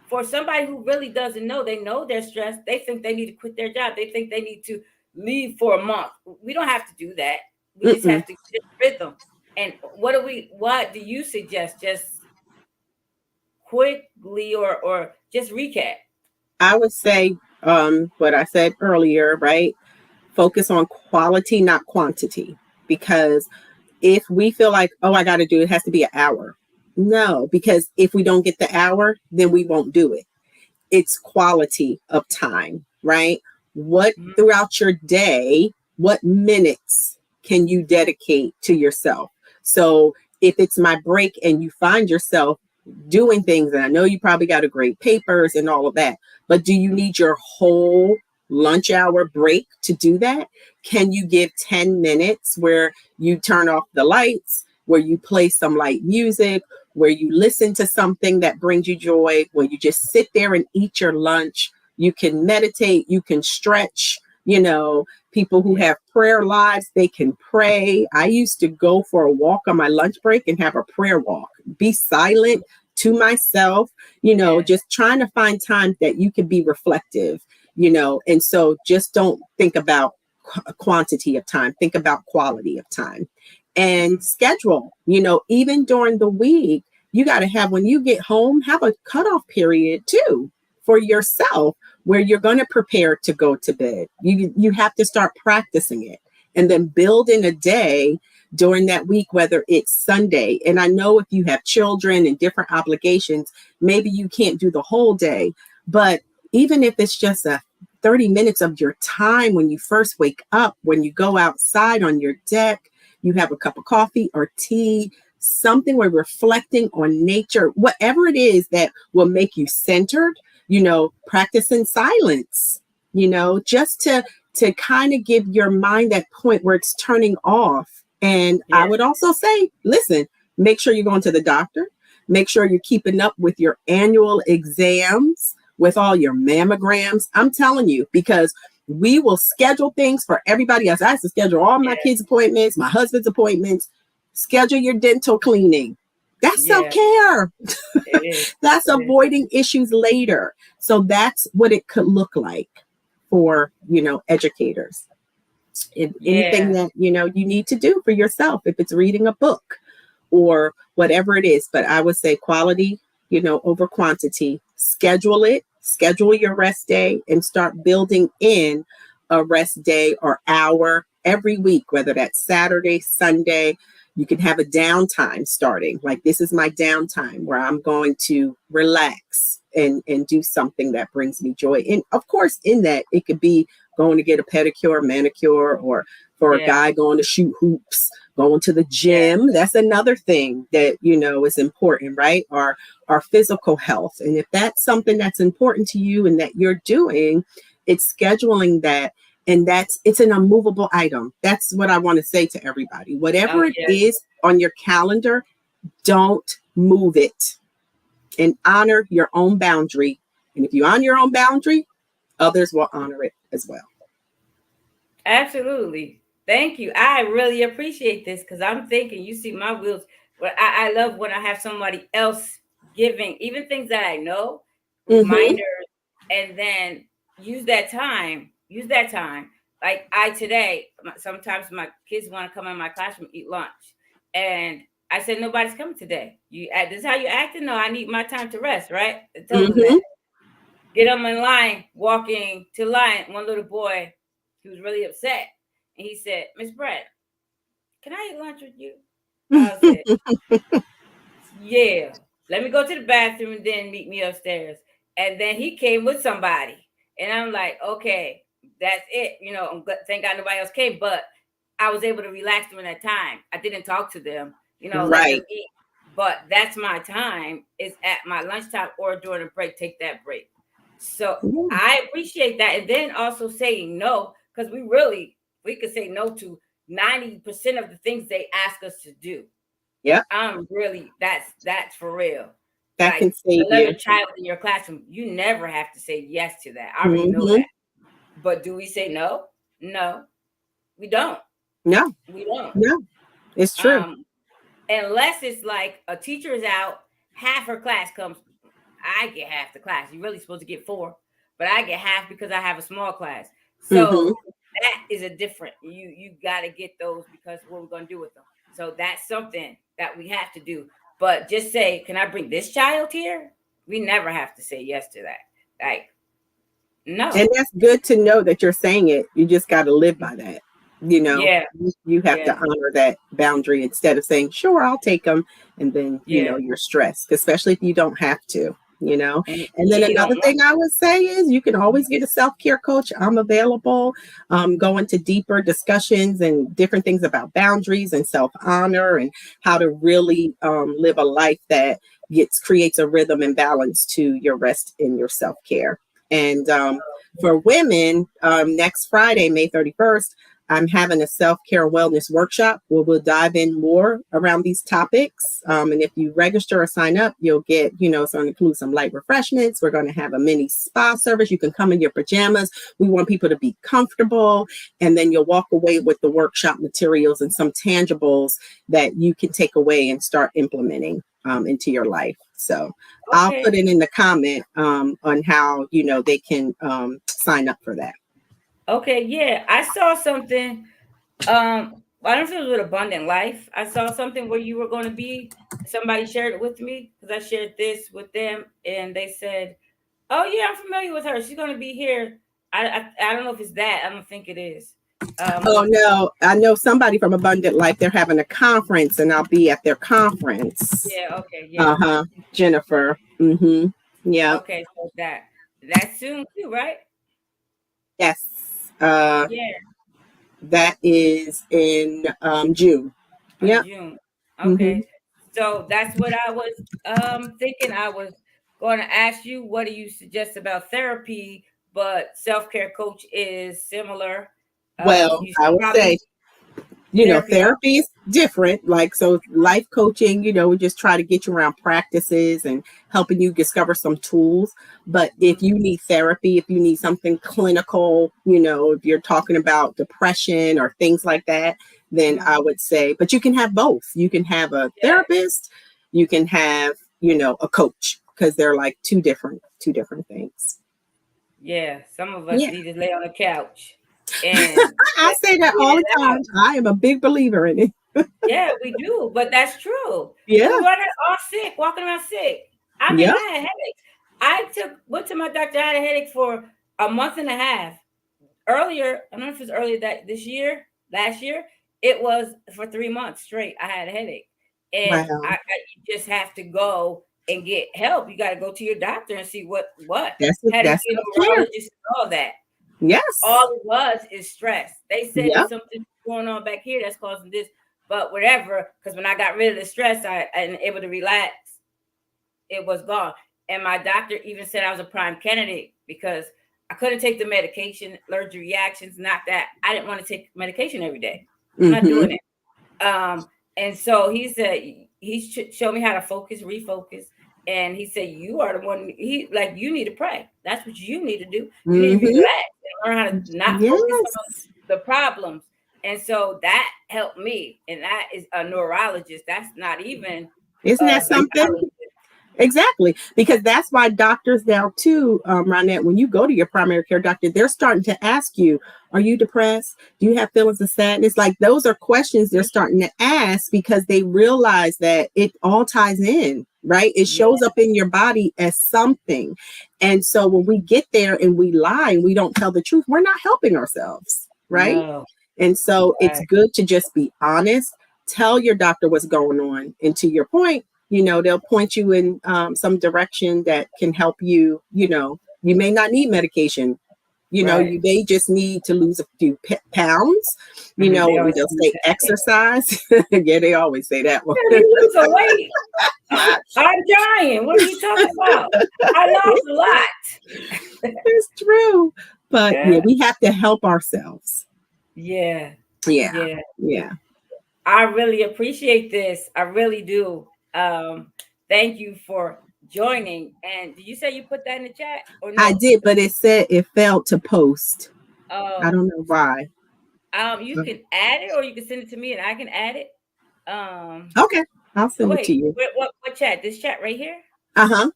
for somebody who really doesn't know? They know they're stressed. They think they need to quit their job. They think they need to leave for a month. We don't have to do that. We just Mm-mm. have to get rhythm. And what do you suggest? Just quickly or just recap. I would say what I said earlier, right? Focus on quality, not quantity. Because if we feel like, oh, I got to do it, has to be an hour. No, because if we don't get the hour, then we won't do it. It's quality of time, right? What Mhm. throughout your day, what minutes can you dedicate to yourself? So if it's my break and you find yourself doing things, and I know you probably got to grade papers and all of that, but do you need your whole lunch hour break to do that? Can you give 10 minutes where you turn off the lights, where you play some light music, where you listen to something that brings you joy, where you just sit there and eat your lunch? You can meditate, you can stretch. People who Yeah. have prayer lives, they can pray. I used to go for a walk on my lunch break and have a prayer walk, be silent to myself, Yeah. just trying to find time that you can be reflective, and so just don't think about quantity of time, think about quality of time. And Mhm. schedule, even during the week, you got to have, when you get home, have a cutoff period too for yourself, where you're going to prepare to go to bed. You have to start practicing it, and then build in a day during that week, whether it's Sunday. And I know if you have children and different obligations, maybe you can't do the whole day, but even if it's just a 30 minutes of your time when you first wake up, when you go outside on your deck, you have a cup of coffee or tea, something where reflecting on nature, whatever it is that will make you centered, practice in silence, just to kind of give your mind that point where it's turning off. And I Yeah. would also say, listen, make sure you're going to the doctor. Make sure you're keeping up with your annual exams, with all your mammograms. I'm telling you, because we will schedule things for everybody else. I have to schedule all my Yeah. kids' appointments, my husband's appointments, schedule your dental cleaning. That's Yeah. self-care. It is. That's It is. avoiding issues later. So that's what it could look like for, educators. If anything Yeah. that, you need to do for yourself, if it's reading a book or whatever it is. But I would say quality, over quantity. Schedule it, schedule your rest day, and start building in a rest day or hour every week, whether that's Saturday, Sunday. You can have a downtime starting. Like, this is my downtime where I'm going to relax and do something that brings me joy. And of course, in that, it could be going to get a pedicure, manicure, or for a Yeah. guy going to shoot hoops, going to the Yeah. gym. That's another thing that, is important, right? Our physical health. And if that's something that's important to you and that you're doing, it's scheduling that. And it's an unmovable item. That's what I want to say to everybody. Oh Whatever it yeah. is on your calendar, don't move it, and honor your own boundary. And if you honor your own boundary, others will honor it as well. Absolutely. Thank you. I really appreciate this because I'm thinking, you see my wheels. But I love when I have somebody else giving even things that I know, Mm-hmm. reminders, and then use that time. Use that time. Like I today, sometimes my kids want to come in my classroom, eat lunch. And I said, nobody's coming today. This is how you acting? No, I need my time to rest, right? I told them that. Mm-hmm. Get them in line, walking to line. One little boy, he was really upset. And he said, Miss Brett, can I eat lunch with you? I said, yeah. Let me go to the bathroom and then meet me upstairs. And then he came with somebody. And I'm like, okay, that's it. Thank God nobody else came. But I was able to relax during that time. I didn't talk to them, let them Right. eat. But that's my time is at my lunchtime or during a break, take that break. So Yeah. I appreciate that. And then also saying no, because we could say no to 90% of the things they ask us to do. Yeah. I'm really that's for real. That Like can save another you. child in your classroom, you never have to say yes to that. I already know Mm-hmm. that. But do we say no? No, we don't. No, We don't. no, it's true. Um, unless it's like a teacher is out, half her class comes. I get half the class. You're really supposed to get four, but I get half because I have a small class. Mm-hmm. So that is a different. You got to get those because what we're gonna do with them. So that's something that we have to do. But just say, can I bring this child here? We never have to say yes to that. Like, And no. that's good to know that you're saying it. You just got to live by that. Yeah, You have to yeah, honor that boundary instead of saying, sure, I'll take them. And then, yeah. you're stressed, especially if you don't have to. And And then you don't another want thing I would say is you can always get a self-care coach. I'm available. Go into deeper discussions and different things about boundaries and self-honor and how to really live a life that creates a rhythm and balance to your rest and your self-care. And for women, next Friday, May 31st, I'm having a self-care wellness workshop where we'll dive in more around these topics. And if you register or sign up, you'll get, it's going to include some light refreshments. We're going to have a mini spa service. You can come in your pajamas. We want people to be comfortable. And then you'll walk away with the workshop materials and some tangibles that you can take away and start implementing into your life. So I'll okay. put it in the comment on how, they can sign up for that. Okay, yeah. I saw something. I don't know if it was with Abundant Life. I saw something where you were going to be. Somebody shared it with me because I shared this with them, and they said, "Oh yeah, I'm familiar with her. She's going to be here." I don't know if it's that. I don't think it is. Oh no, I know somebody from Abundant Life. They're having a conference, and I'll be at their conference. Yeah. Okay. Yeah. Uh huh. Jennifer. Mm-hmm. Yeah. Okay. So that That's soon too, right? Yes. Yeah, That is in June. in Yep. June. Hmm. Okay. So that's what I was thinking. I was going to ask you, what do you suggest about therapy? But self-care coach is similar. Well, You I would say, probably therapy therapy also. is different. Like, so life coaching, we just try to get you around practices and helping you discover some tools. But if Mhm, you need therapy, if you need something clinical, if you're talking about depression or things like that, then I mhm. would say, but you can have both. You can have a Yeah, therapist, you can have, a coach, because they're like two different things. yeah. Some of us Yeah. need to lay on the couch and I say that get all it the out. time. I am a big believer in it. Yeah, we do, but that's true. Yeah. We run it off sick, walking around sick. I mean, Yep. I had headaches. Went to my doctor. I had a headache for a month and a half. Earlier, I don't know if it was earlier that this year, last year, it was for 3 months straight. I had a headache, and Wow. you just have to go and get help. You got to go to your doctor and see what That's it. had to That's see a self-care. neurologist and all that. Yes. All it was is stress. They said Yep. it's something going on back here that's causing this, but whatever. Because when I got rid of the stress, I and able to relax, it was gone. And my doctor even said I was a prime candidate because I couldn't take the medication, allergic reactions. Not that I didn't want to take medication every day. I'm not Mm-hmm. doing it. And so he said showed me how to focus, refocus, and he said you are the one. He like you need to pray. That's what you need to do. You need to Mm-hmm. relax and learn how to not focus on Yes. the problems. And so that helped me. And that is a neurologist. That's not even Isn't a that something? psychologist. Exactly, because that's why doctors now too, Ronnette, when you go to your primary care doctor, they're starting to ask you, "Are you depressed? Do you have feelings of sadness?" Like those are questions they're starting to ask because they realize that it all ties in, right? It Yeah, shows up in your body as something, and so when we get there and we lie and we don't tell the truth, we're not helping ourselves, right? no, And so it's right, good to just be honest, tell your doctor what's going on. And to your point, they'll point you in some direction that can help you. You may not need medication. right. You may just need to lose a few pounds, They and always they'll tell me say that. exercise. Yeah, they always say that one. Yeah, you lose some weight. I'm dying. What are you talking about? I lost a lot. It's true. But yeah, Yeah, we have to help ourselves. yeah, Yeah. yeah. Yeah. I really appreciate this. I really do. Thank you for joining. And did you say you put that in the chat or I no? did, but it said it failed to post. I Oh, don't know why. you can add it or you can send it to me and I can add it. Um, Okay, I'll oh send it to wait, you. what chat? This chat right here? Uh-huh.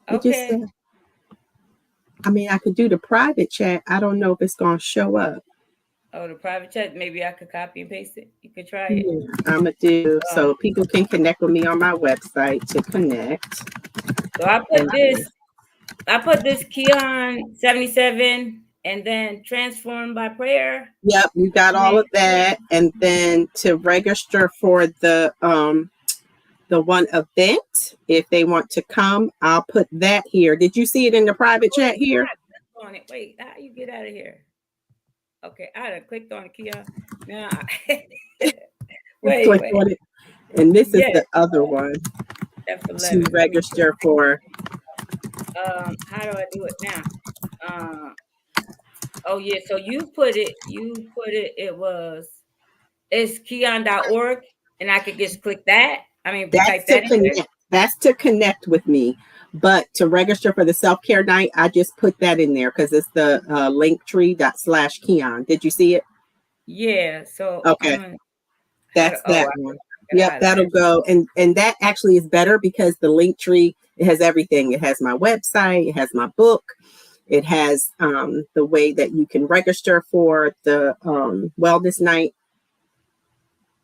It just Okay. said, I mean, I could do the private chat. I don't know if it's going to show up. Oh, the private chat. Maybe I could copy and paste it. You could try it. Yeah, I'm going to do Um, so people can connect with me on my website to connect. so I And put this. I put this Quionne 77 and then transformed by prayer. yep, you got all Name. of that. And then to register for the one event, if they want to come, I'll put that here. Did you see it in the private Oh, chat here? on it. Wait, how you get out of here? Okay, I done clicked on the Quionne. Now, You wait, click wait. on it. And this is Yes, the other one to F11. Let me. register for. How do I do it now? Um. Oh yeah. So you put it. You put it. It was. It's Quionne.org, and I could just click that. I mean, That's type to that in there. connect. That's to connect with me. But to register for the self care night, I just put that in there because it's the linktree./Quionne. Did you see it? Yeah. So I'm Okay, gonna. How do? that's Oh, that I one. get Yep, out of that'll there. go. And that actually is better because the link tree, it has everything. It has my website, it has my book, it has the way that you can register for the wellness night.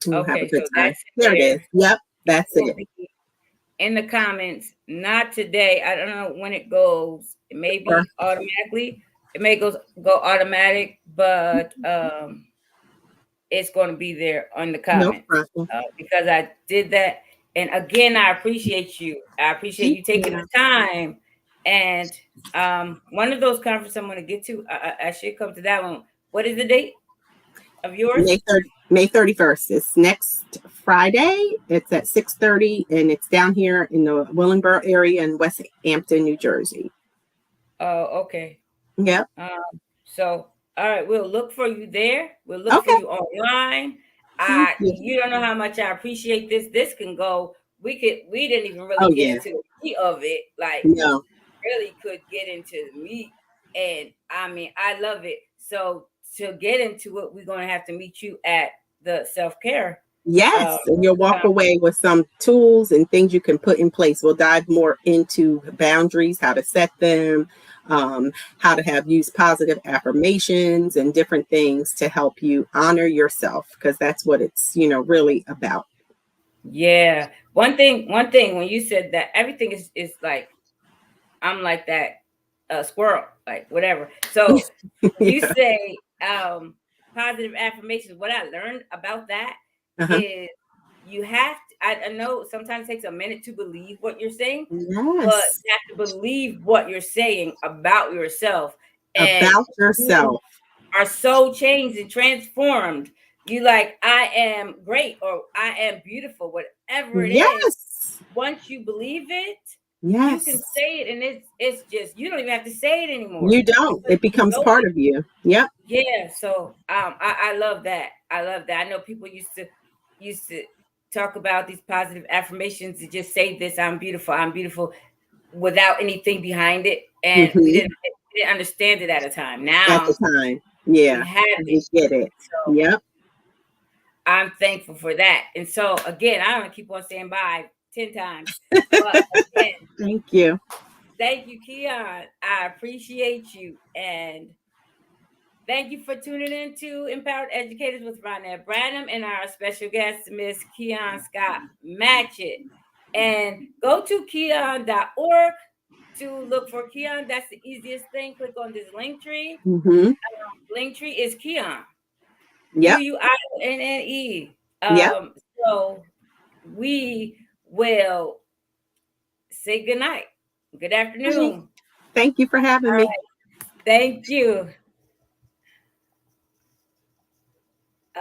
We'll have a Okay, good so time. that's it There it is. there. Yep, It that's will it. be in the comments. Not today. I don't know when it goes. It may Or be automatically. It may go automatic, but it's going to be there on the no comments problem. because I did that. And again, I appreciate you. I appreciate Thank you taking you. the time And one of those conferences I'm going to get to, I should come to that one. What is the date of yours? May 31st. It's next Friday. It's at 6:30, and it's down here in the Willingboro area in West Hampton, New Jersey. Oh, okay. Yep. So, all right, we'll look for you there. We'll look for Okay. you online. Thank you. You don't know how much I appreciate this. This can go. We didn't even really Oh get yeah. into the meat of it. Like we No. really could get into the meat, and I mean, I love it. So to get into it, we're gonna have to meet you at the self-care. Yes, Uh, and you'll walk away with some tools and things you can put in place. We'll dive more into boundaries, how to set them, how to have use positive affirmations and different things to help you honor yourself, because that's what it's really about. yeah. One thing when you said that everything is like I'm like that squirrel, like whatever. So you Yeah. say positive affirmations. What I learned about that Uh-huh. is you have to, I know sometimes it takes a minute to believe what you're saying, but Yes. you have to believe what you're saying about yourself. And About you yourself. are so changed and transformed. You like, I am great or I am beautiful, whatever it is. Yes. Once you believe it, you can Yes. say it, and it's just you don't even have to say it anymore You don't. because It you becomes know part it. of you. Yep. Yeah. So I love that. I love that. I know people used to talk about these positive affirmations to just say this, I'm beautiful, without anything behind it, and Hmm. we didn't understand it at a time. At the Now time. we Yeah. have it. We get it. So Yep. I'm thankful for that. And so again, I don't keep on saying bye 10 times. But again, Thank you. thank you, Quionne. I appreciate you. And thank you for tuning in to Empowered Educators with Ronnette Branham and our special guest, Miss Quionne Scott Matchett. And go to Quionne.org to look for Quionne. That's the easiest thing. Click on this link tree. Hmm. Link tree is Quionne. Yep. Quionne. Yep. So we will say good night. Good Right. afternoon. Thank you for having All me. right. Thank you.